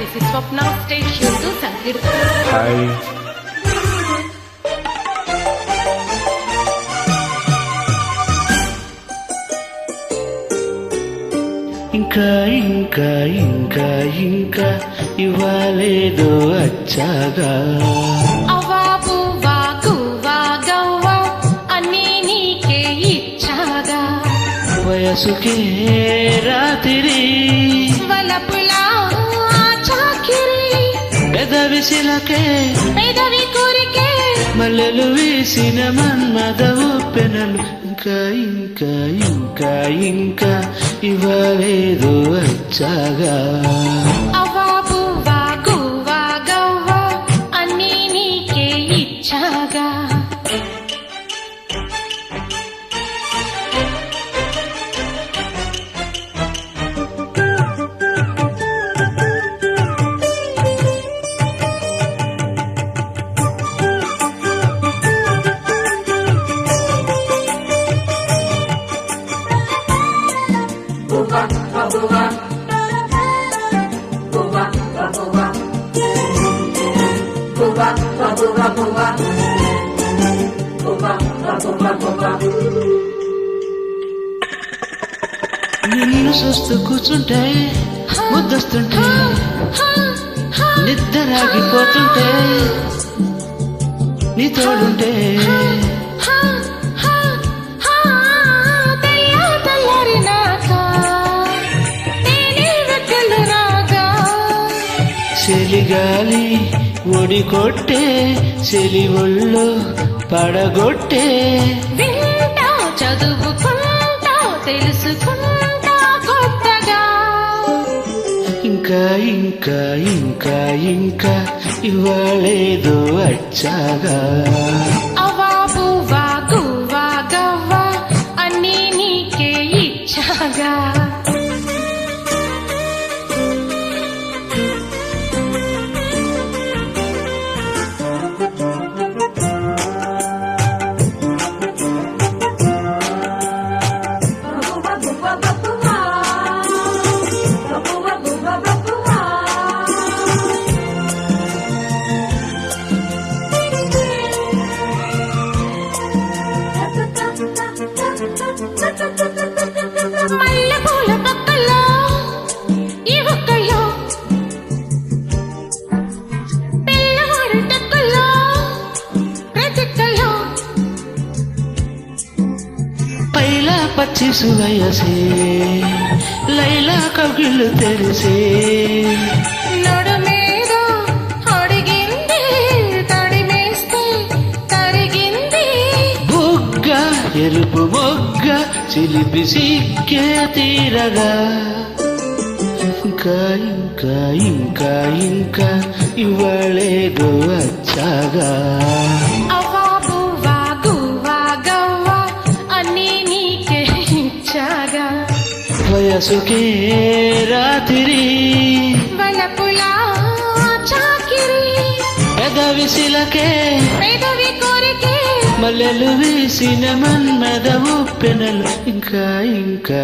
this is Swapna. Stay tuned to Sankirtan. Hi. ఇంకా ఇంకా ఇంకా ఇంకా ఇవ్వాలేదో అచ్చాగా అవా పువ్వా గువ్వా గవ్వా అన్నీ నీకే ఇచ్చాగా వయసుకే రాత్రి వలపులా చాకిరి పెదవిసిలకే పెదవి కోరికే మల్లెలు వేసిన మన్మదవు పెనలు ఇంకా ఇంకా ఇంకా ఇంకా ఇవ్వలేదు వచ్చాగా అవా పువ్వా గువ్వా గవ్వా అన్నీ నీకే ఇచ్చాగా నిన్ను చూస్తూ కూర్చుంటే ముద్దొస్తుంటే నిద్రాగిపోతుంటే నీ తోడుంటే చెలిగాలి ఒడి కొట్టే చెలి ఒళ్ళు పడగొట్టే వింటా చదువుకుంటా తెలుసుకుంటా కొత్తగా ఇంకా ఇంకా ఇంకా ఇంకా ఇవ్వలేదు వచ్చాగా అవా పువ్వా గువ్వా గవ్వా అన్నీ నీకే ఇచ్చాగా మల్లెపూల పక్కలో ఈ ఒక్కలో పిల్లవాడు టక్కలో ప్రతిక్కలో పైలా పచ్చిసు వయసే లైలా కవిళ్ళు తెరిసే నడుమేదో అడిగింది తడిమేస్తే తరిగింది బుగ్గ ఎరుపు మొగ్గ చిలిపి సిక్కే తీరగా ఇంకా ఇంకా ఇంకా ఇంకా ఇవ్వలేదు వచ్చాగా అవా పువ్వా గువ్వా గవ్వా అన్నీ నీకే ఇచ్చాగా వయసుకే రాత్రి వలపులా చాకిరి పెదవిసిలకే పెదవి కోరికే మల్లెలు వేసిన మన్మదవు పెనలు ఇంకా ఇంకా